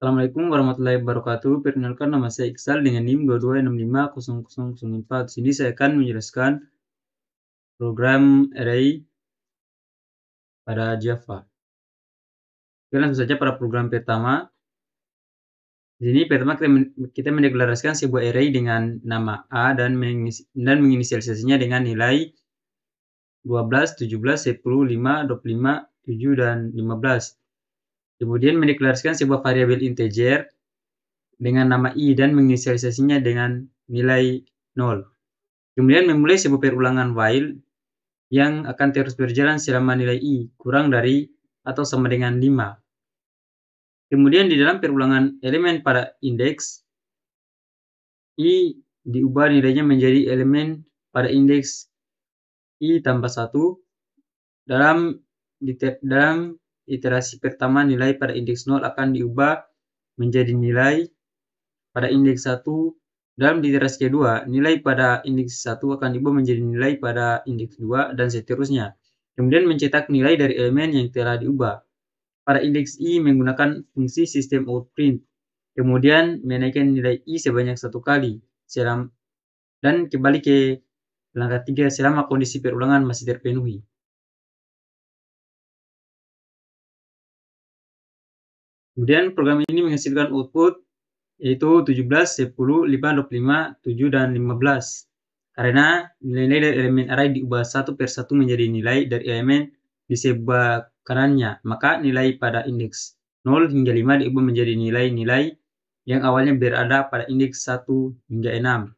Assalamualaikum warahmatullahi wabarakatuh. Perkenalkan, nama saya Iksal dengan NIM 22650004. Sini saya akan menjelaskan program array pada Java. Oke, langsung saja pada program pertama. Di sini pertama kita mendeklarasikan sebuah array dengan nama A dan menginisialisasinya dengan nilai 12, 17, 10, 5, 25, 7, dan 15. Kemudian mendeklarasikan sebuah variabel integer dengan nama I dan menginisialisasinya dengan nilai 0. Kemudian memulai sebuah perulangan while yang akan terus berjalan selama nilai I kurang dari atau sama dengan 5. Kemudian di dalam perulangan elemen pada indeks, I diubah nilainya menjadi elemen pada indeks I tambah 1. Dalam iterasi pertama, nilai pada indeks 0 akan diubah menjadi nilai pada indeks 1. Dalam iterasi kedua, nilai pada indeks 1 akan diubah menjadi nilai pada indeks 2, dan seterusnya. Kemudian mencetak nilai dari elemen yang telah diubah. Pada indeks I menggunakan fungsi sistem outPrint. Kemudian menaikkan nilai I sebanyak 1 kali. Dan kembali ke langkah 3 selama kondisi perulangan masih terpenuhi. Kemudian program ini menghasilkan output yaitu 17, 10, 5, 25, 7, dan 15. Karena nilai dari elemen array diubah satu per satu menjadi nilai dari elemen di sebelah kanannya, maka nilai pada indeks 0 hingga 5 diubah menjadi nilai-nilai yang awalnya berada pada indeks 1 hingga 6.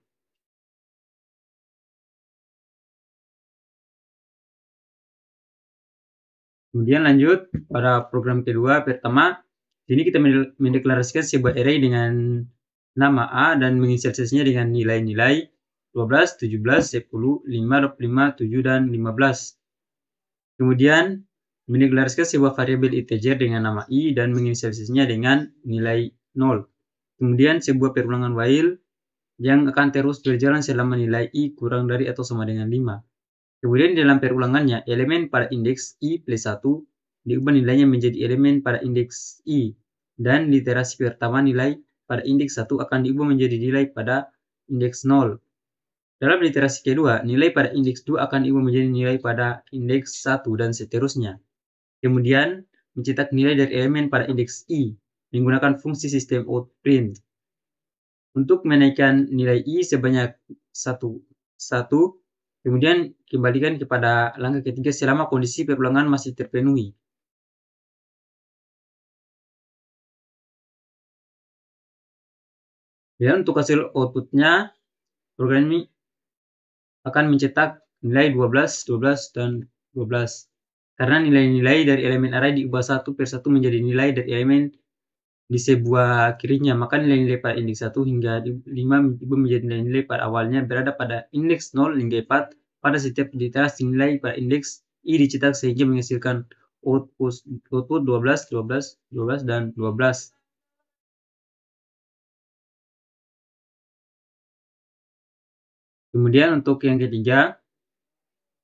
Kemudian lanjut pada program kedua. Pertama, sini kita mendeklarasikan sebuah array dengan nama A dan menginisialisasinya dengan nilai-nilai 12, 17, 10, 5, 25, 7, dan 15. Kemudian mendeklarasikan sebuah variabel integer dengan nama I dan menginisialisasinya dengan nilai 0. Kemudian sebuah perulangan while yang akan terus berjalan selama nilai I kurang dari atau sama dengan 5. Kemudian dalam perulangannya, elemen pada indeks I plus 1 diubah nilainya menjadi elemen pada indeks I. Dan di iterasi pertama, nilai pada indeks 1 akan diubah menjadi nilai pada indeks 0. Dalam iterasi kedua, nilai pada indeks 2 akan diubah menjadi nilai pada indeks 1, dan seterusnya. Kemudian mencetak nilai dari elemen pada indeks I menggunakan fungsi sistem outPrint. Untuk menaikkan nilai I sebanyak 1, kemudian kembalikan kepada langkah ketiga selama kondisi perulangan masih terpenuhi. Dan untuk hasil outputnya, program ini akan mencetak nilai 12, 12, dan 12. Karena nilai-nilai dari elemen array diubah satu per satu menjadi nilai dari elemen di sebelah kirinya, maka nilai-nilai pada indeks 1 hingga 5 diubah menjadi nilai-nilai pada awalnya berada pada indeks 0 hingga 4 pada setiap iterasi nilai pada indeks I dicetak sehingga menghasilkan output 12, 12, 12, dan 12. Kemudian untuk yang ketiga,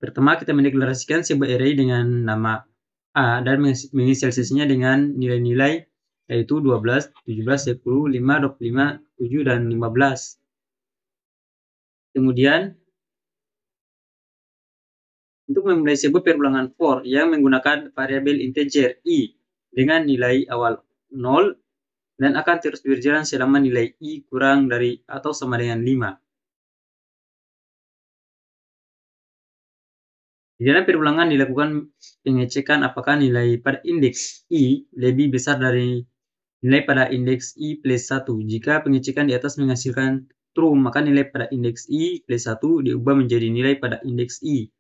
pertama kita mendeklarasikan sebuah array dengan nama A dan menginisialisasinya dengan nilai-nilai yaitu 12, 17, 10, 5, 25, 7, dan 15. Kemudian untuk memulai sebuah perulangan for yang menggunakan variabel integer I dengan nilai awal 0 dan akan terus berjalan selama nilai I kurang dari atau sama dengan 5. Di dalam perulangan dilakukan pengecekan apakah nilai pada indeks I lebih besar dari nilai pada indeks I plus 1. Jika pengecekan di atas menghasilkan true, maka nilai pada indeks I plus 1 diubah menjadi nilai pada indeks I.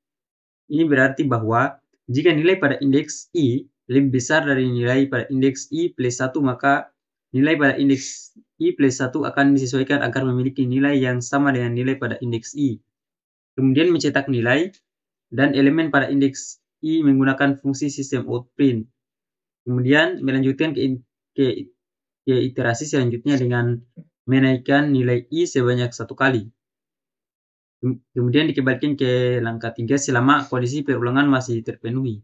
Ini berarti bahwa jika nilai pada indeks I lebih besar dari nilai pada indeks I plus 1, maka nilai pada indeks I plus 1 akan disesuaikan agar memiliki nilai yang sama dengan nilai pada indeks I. Kemudian mencetak nilai dan elemen pada indeks I menggunakan fungsi sistem outPrint. Kemudian melanjutkan ke iterasi selanjutnya dengan menaikkan nilai I sebanyak 1 kali. Kemudian dikembalikan ke langkah 3 selama kondisi perulangan masih terpenuhi.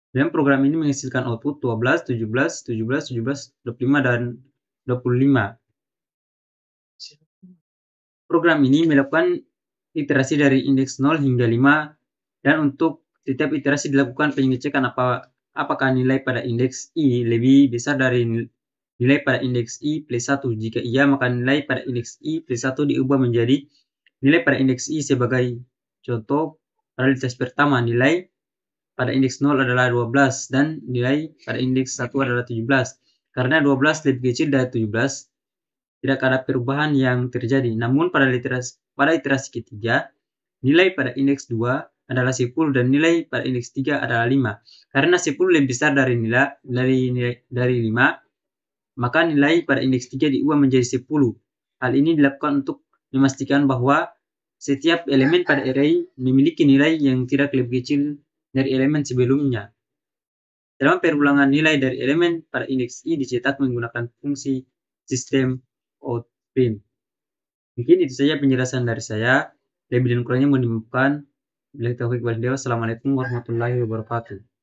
Dan program ini menghasilkan output 12, 17, 17, 17, 25, dan 25. Program ini melakukan iterasi dari indeks 0 hingga 5, dan untuk setiap iterasi dilakukan pengecekan apakah nilai pada indeks I lebih besar dari nilai pada indeks I plus 1. Jika iya, maka nilai pada indeks I plus 1 diubah menjadi nilai pada indeks I. Sebagai contoh, pada litas pertama, nilai pada indeks 0 adalah 12 dan nilai pada indeks 1 adalah 17. Karena 12 lebih kecil dari 17, tidak ada perubahan yang terjadi. Namun pada iterasi ketiga, nilai pada indeks 2 adalah 10 dan nilai pada indeks 3 adalah 5. Karena 10 lebih besar dari 5, maka nilai pada indeks 3 diubah menjadi 10. Hal ini dilakukan untuk memastikan bahwa setiap elemen pada array memiliki nilai yang tidak lebih kecil dari elemen sebelumnya. Dalam perulangan nilai dari elemen pada indeks I dicetak menggunakan fungsi sistem outprint. Mungkin itu saja penjelasan dari saya. Lebih dan kurangnya mohon dimaafkan. Assalamualaikum warahmatullahi wabarakatuh.